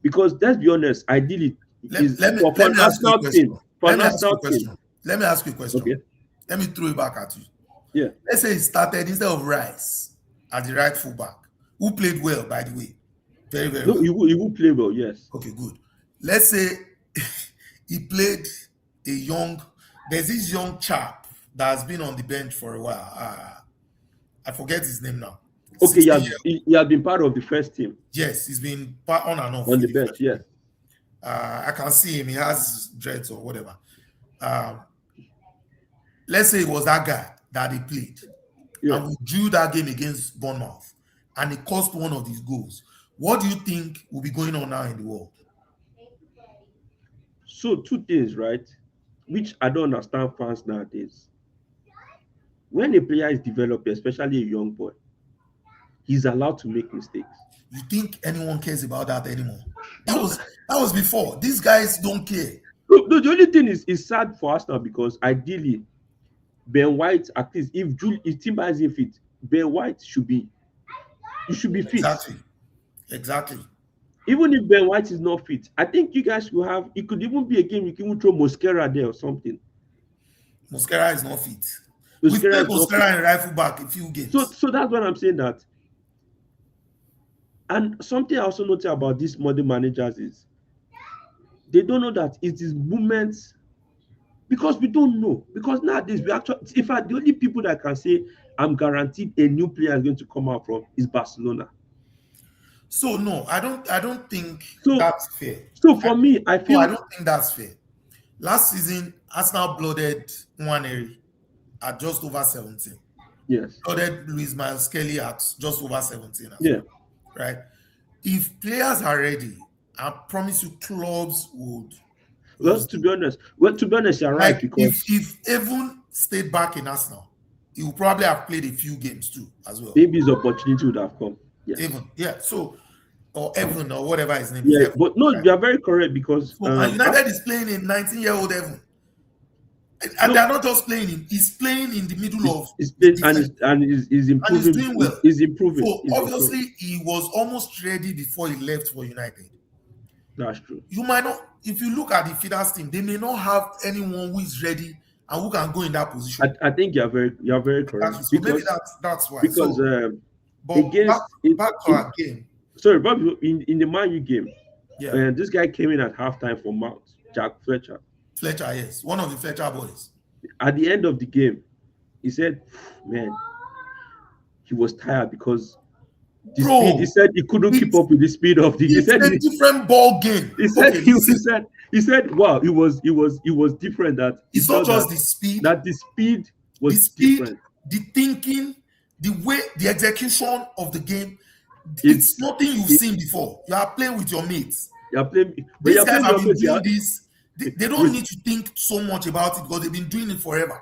because let's be honest, ideally is for Let an me ask you a Arsenal question. team, for an Arsenal team. Let me ask you a question. Okay, Let me throw it back at you. yeah. Let's say he started instead of Rice at the right fullback, who played well, by the way, very very No, well. he will play well. Yes. Okay, good. Let's say he played a young. There's this young chap that has been on the bench for a while. I forget his name now. Okay, 16 years. he has been part of the first team Yes, he's been on and off on with the the bench. first Yes. team. I can see him. He has dreads or whatever. Um, let's say it was that guy that he played, Yeah. and we drew that game against Bournemouth, and it cost one of these goals. What do you think will be going on now in the world? So two things, right? Which I don't understand fans nowadays. When a player is developing, especially a young boy, he's allowed to make mistakes. You think anyone cares about that anymore? That No, was before. These guys don't care. no, the only thing is sad for us now, because ideally Ben White, at least if Timber isn't fit, Ben White should be fit. Exactly. Even if Ben White is not fit, I think you guys will have. It could even be a game you can even throw Mosquera there or something. Mosquera is not fit. We've played Mosquera in rifle back a few games. So that's what I'm saying. That, and something I also notice about these modern managers is they don't know that it is movements, because we don't know. Because nowadays we actually, in fact, the only people that can say I'm guaranteed a new player is going to come out from is Barcelona. So no, I don't think So that's fair. So for me, I feel I don't think that's fair. Last season, Arsenal blooded Nwaneri at just over 17. Yes. Blooded Luis Miles Kelly at just over 17. Yeah. Right. If players are ready, I promise you, clubs would. Well, to be honest, you're right, Like because if Evan stayed back in Arsenal, he would probably have played a few games too as well. maybe his opportunity would have come. Yes. Evan, yeah. So, or Evan or whatever his name Yeah, is. Evan, but no, right? you are very correct, because And United is playing a 19-year-old Evan. And they're not just playing him; he's playing in the middle of. He's improving. And he's doing well. He's improving. So obviously, he was almost ready before he left for United. That's true. You might not, if you look at the Feeders team, they may not have anyone who is ready and who can go in that position. I think you're very correct. So maybe that's why. Because but against back to our game. Sorry, Bob, in the Man U game, Yeah. this guy came in at halftime for Mount, Jack Fletcher. Fletcher, yes, one of the Fletcher boys. At the end of the game, he said, "Man, he was tired because the speed." He said he couldn't keep up with the speed of the. He said a different ball game. He said he said, "Wow, it was different." That it's not just the speed. That the speed was different. The thinking, the way, the execution of the game. It's nothing you've seen before. You are playing with your mates. These guys have been doing this. They don't need to think so much about it because they've been doing it forever.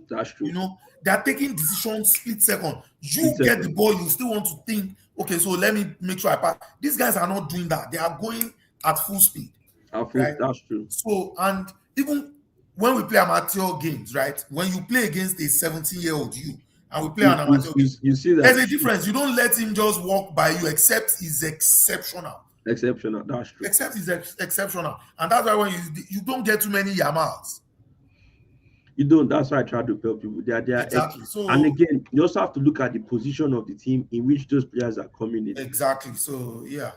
That's true. You know, they are taking decisions split second. You get the ball, you still want to think, okay, so let me make sure I pass. These guys are not doing that. They are going at full speed. Right? That's true. So, and even when we play amateur games, right? When you play against a 17-year-old and we play an amateur game, you see that there's a difference. You don't let him just walk by you, except he's exceptional. That's true. Except he's exceptional, and that's why when you don't get too many Yamals. You don't. That's why I try to tell people. They are exactly. So, and again, you also have to look at the position of the team in which those players are coming in. Exactly. So yeah,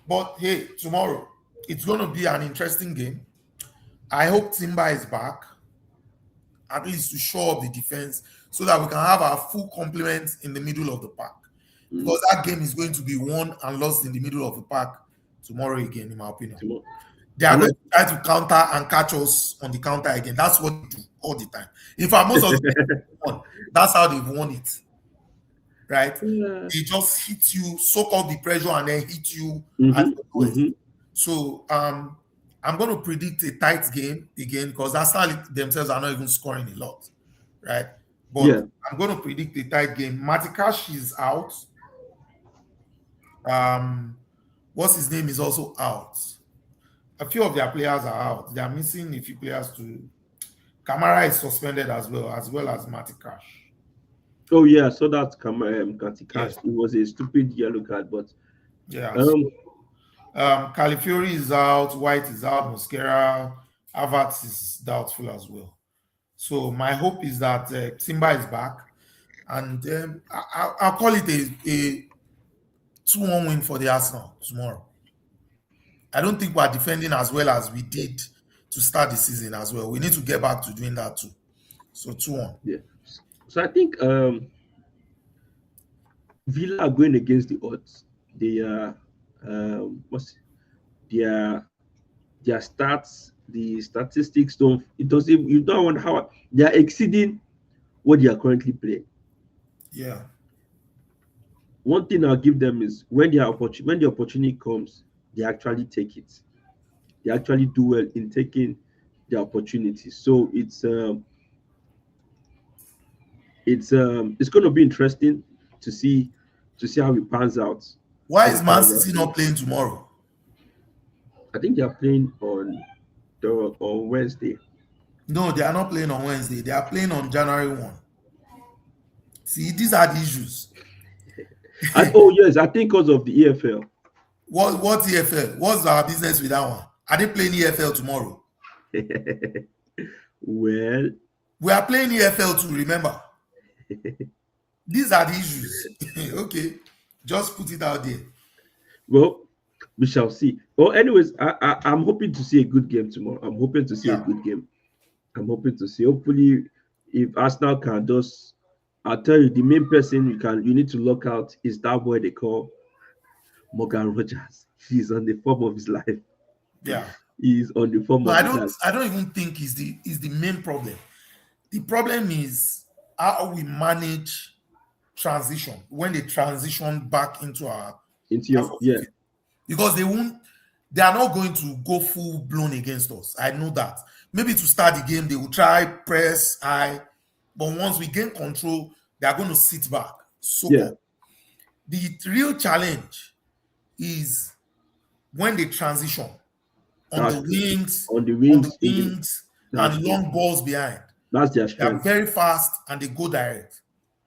but hey, tomorrow it's going to be an interesting game. I hope Timber is back, at least to show up the defense, so that we can have our full complement in the middle of the park. Because that game is going to be won and lost in the middle of the park tomorrow again, in my opinion. They are going to try to counter and catch us on the counter again. That's what they do all the time. In fact, most of the time, that's how they've won it. Right? Yeah. They just hit you, soak up the pressure, and then hit you. So I'm going to predict a tight game again because Arsenal themselves are not even scoring a lot, right? Yeah. But I'm going to predict a tight game. Matikash is out. Um, what's his name is also out. A few of their players are out. They are missing a few players too. Kamara is suspended as well as Matikash. Oh yeah, so that's Yeah, Katikash. It was a stupid yellow card, but yeah. So um Califiori is out, White is out, Mosquera, Havertz is doubtful as well. So my hope is that Timber is back, and I'll call it a 2-1 win for the Arsenal tomorrow. I don't think we're defending as well as we did to start the season as well. We need to get back to doing that too. So 2-1. yeah. So I think Villa are going against the odds. They are what's their their stats, the statistics don't it doesn't you don't want how they are exceeding what they are currently playing. Yeah. One thing I'll give them is when the opportunity comes, they actually take it. They actually do well in taking the opportunity. So it's going to be interesting to see how it pans out. Why How is it Man pans out. City not playing tomorrow? I think they are playing on Wednesday. No, they are not playing on Wednesday. They are playing on January 1. See, these are the issues. And oh yes, I think because of the EFL. What EFL? What's our business with that one? Are they playing EFL tomorrow? Well, We are playing EFL too, remember? These are the issues. Okay. Just put it out there. well, we shall see. Well, anyways, I'm hoping to see a good game tomorrow. I'm hoping to see a Yeah. good game. I'm hoping to see. Hopefully, if Arsenal can just, I'll tell you, the main person you need to look out is that boy they call Morgan Rogers. He's on the form of his life. Yeah. He's on the form No, of his life. I don't even think is the main problem. The problem is how we manage transition when they transition back into our Into half your of the yeah, field. Because they are not going to go full blown against us. I know that. Maybe to start the game, they will try press high, but once we gain control, they are going to sit back, soak yeah. up. The real challenge is when they transition on That's the true. wings, On the on the wings, wings, that's and true. long balls behind. That's their They are strength. very fast and they go direct.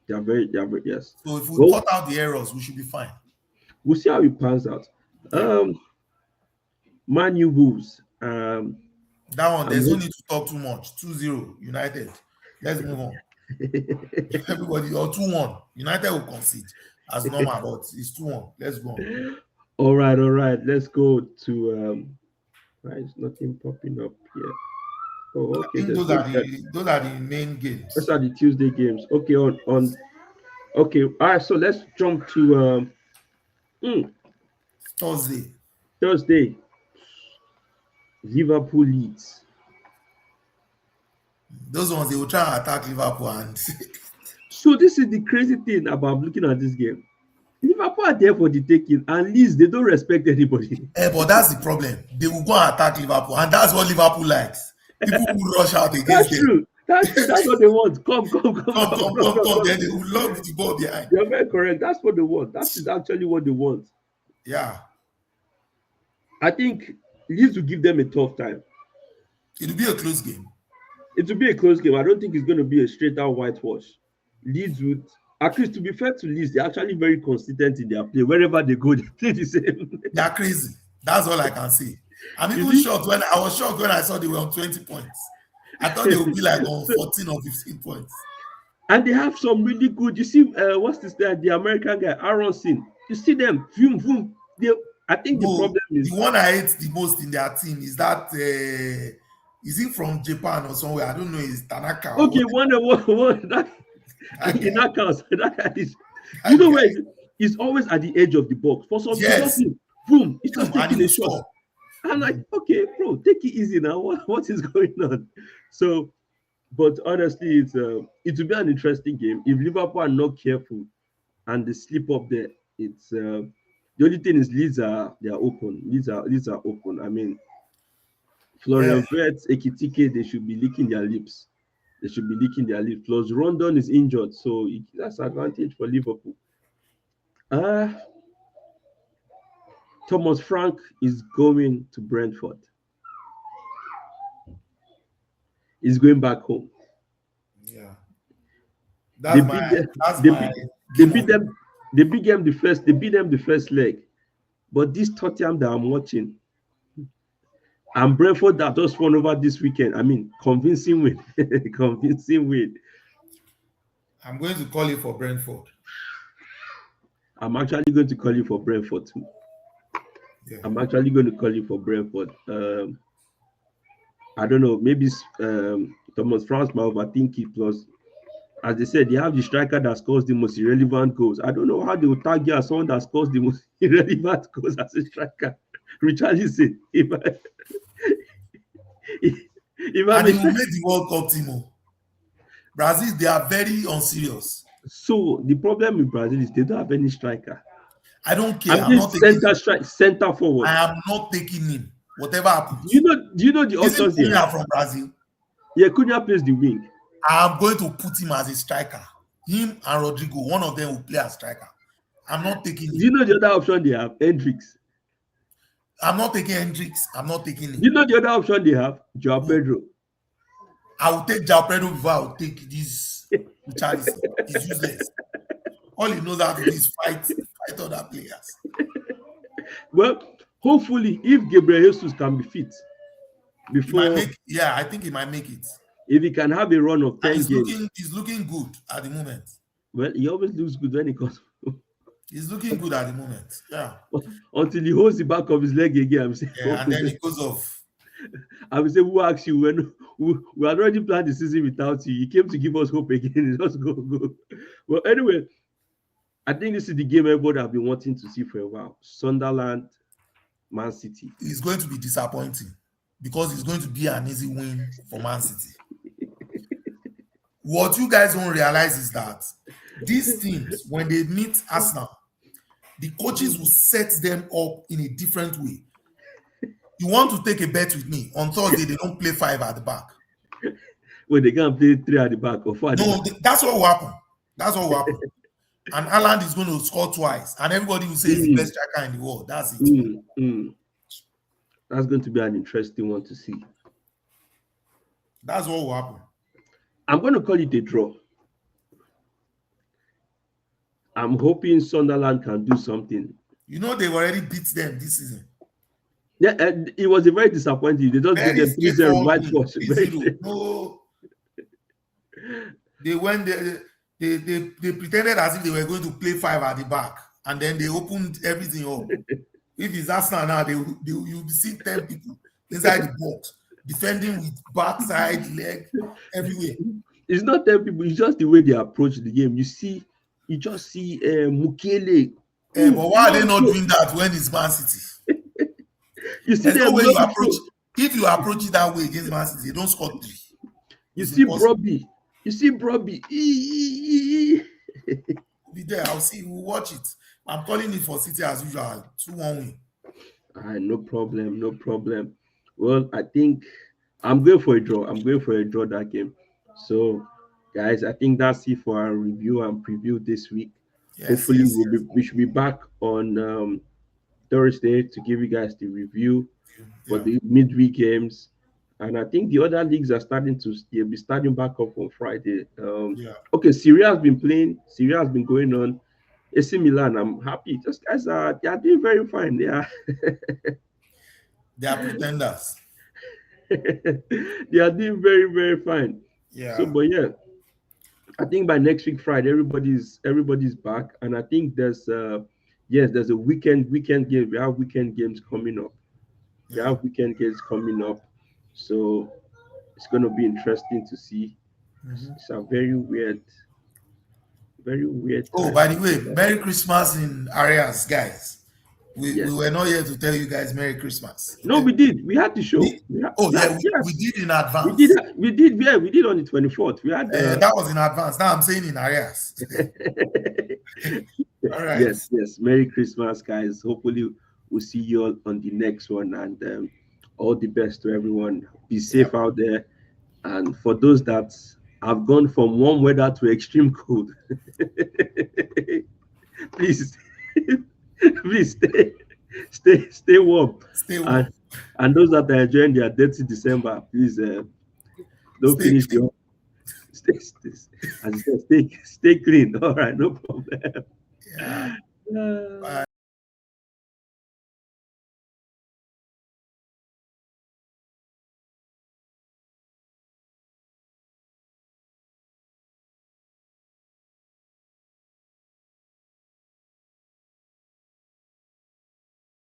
They are very yes. So if we Well, cut out the errors, we should be fine. we'll see how it pans out. Yeah. Man U Wolves. That one, I'm there's no need to talk too much. 2-0 United. Let's move on. Everybody, or 2-1. United will concede as normal, but it's 2-1. Let's go on. all right. Let's go to why is nothing popping up here? Oh, I okay. think There's no bet. those are the main Those games. are the Tuesday games. Okay, on okay. All right, so let's jump to mm, Thursday. Thursday. Liverpool Leeds. Those ones they will try and attack Liverpool and So this is the crazy thing about looking at this game. Liverpool are there for the taking, and Leeds they don't respect anybody. but that's the problem. They will go and attack Liverpool, and that's what Liverpool likes. People will rush out against That's them. true. That's true. That's what they want. Come. Come. Then they will lock the ball behind. You're very correct. That's what they want. That is actually what they want. Yeah. I think Leeds will give them a tough time. It will be a close game. It will be a close game. I don't think it's going to be a straight out whitewash. Leeds would, at least to be fair to Leeds, they're actually very consistent in their play. Wherever they go, they play the same. They are crazy. That's all I can say. I'm even shocked when I saw they were on 20 points. I thought they would be like on 14 or 15 points. And they have some really good. You see, what's this? The American guy, Aronson. You see them, boom. I think the problem is the one I hate the most in their team is that is he from Japan or somewhere? I don't know. Is Tanaka? Okay, one that in that case, that guy is. You know where he's always at the edge of the box. For some reason, boom, he's just taking a shot. I'm like, okay, bro, take it easy now. What is going on? So, but honestly, it will be an interesting game. If Liverpool are not careful and they slip up there, The only thing is Leeds are open. Leeds are open. I mean, Florian Yeah. Wirtz, Ekitike, they should be licking their lips. They should be licking their lips. Plus, Rondon is injured, so that's advantage for Liverpool. Thomas Frank is going to Brentford. He's going back home. Yeah. They That's beat my them. that's They my beat, they game beat of them. They beat them the first. They beat them the first leg. But this Tottenham that I'm watching, and Brentford that just won over this weekend. I mean, convincing win, convincing win. I'm going to call it for Brentford. I'm actually going to call you for Brentford too. Yeah. I'm actually going to call you for Brentford. I don't know. Maybe Thomas Franz might overthink it. Plus, as they said, they have the striker that scores the most irrelevant goals. I don't know how they will tag you as someone that scores the most irrelevant goals as a striker. Richarlison. If I'm And a he will striker. make the World Cup team. Oh. Brazil, they are very unserious. So the problem in Brazil is they don't have any striker. I don't care. I'm I'm just not taking center forward. I am not taking him. Whatever happens. Do you know the Isn't options they Cunha have? from Brazil? Yeah, Cunha plays the wing. I am going to put him as a striker. Him and Rodrigo, one of them will play as striker. I'm not taking Do him. you know the other option they have? Hendricks. I'm not taking Hendricks. I'm not taking him. Do you know the other option they have? Joao Pedro. I will take Joao Pedro before I will take this Richarlison. He's useless. All he knows how to do is fight other players. Well, hopefully, if Gabriel Jesus can be fit before, I think he might make it. if he can have a run of 10 games. He's looking good at the moment. Well, he always looks good when he comes. He's looking good at the moment. Yeah. Until he holds the back of his leg again. I'm saying, Yeah, and then he goes off. I would say, who asked you when we had already planned the season without you? You came to give us hope again. Just go. Well, anyway, I think this is the game everybody have been wanting to see for a while. Sunderland, Man City. It's going to be disappointing because it's going to be an easy win for Man City. What you guys don't realize is that these teams, when they meet Arsenal, the coaches will set them up in a different way. You want to take a bet with me? On Thursday, they don't play 5 at the back. Well, they can't play 3 at the back or 4 at the back. That's what will happen. That's what will happen. And Haaland is going to score twice. And everybody will say he's the best striker in the world. That's it. That's going to be an interesting one to see. That's what will happen. I'm going to call it a draw. I'm hoping Sunderland can do something. You know, they've already beat them this season. Yeah, it was a very disappointing. They just beat them 3-0 whitewash. No. They went there, they pretended as if they were going to play 5 at the back, and then they opened everything up. If it's Arsenal now, you'll see 10 people inside the box, defending with backside, leg, everywhere. It's not 10 people, it's just the way they approach the game. You just see Mukiele. But why are they not doing that when it's Man City? You see them way you approach. If you approach it that way against Man City, they don't score 3. You see Brobbey. Be there. I'll see. We'll watch it. I'm calling it for City as usual. 2-1 win. All right, no problem. Well, I think I'm going for a draw. That game. So, guys, I think that's it for our review and preview this week. Hopefully, we should be back on Thursday to give you guys the review for the midweek games. And I think the other leagues are they'll be starting back up on Friday. Okay, Serie A has been playing. Serie A has been going on. AC Milan, I'm happy. Those guys they are doing very fine. They are pretenders. They are doing very, very fine. Yeah. So, but yeah, I think by next week Friday, everybody's back, and I think there's a weekend game. We have weekend games coming up. So it's going to be interesting to see. Mm-hmm. It's a very weird. Oh, by the way, Merry Christmas in Arias, guys. We were not here to tell you guys Merry Christmas. No, we did. We had the show. We did in advance. We did on the 24th. We had that was in advance. Now I'm saying in Arias. All right. Yes. Merry Christmas, guys. Hopefully, we'll see you all on the next one. And all the best to everyone. Be safe Yeah. out there. And for those that have gone from warm weather to extreme cold, please, please stay warm. Stay warm. And those that are enjoying their dirty December, please don't Stay finish clean. the stay, as I said, stay clean. All right, no problem. Yeah. Uh, Bye.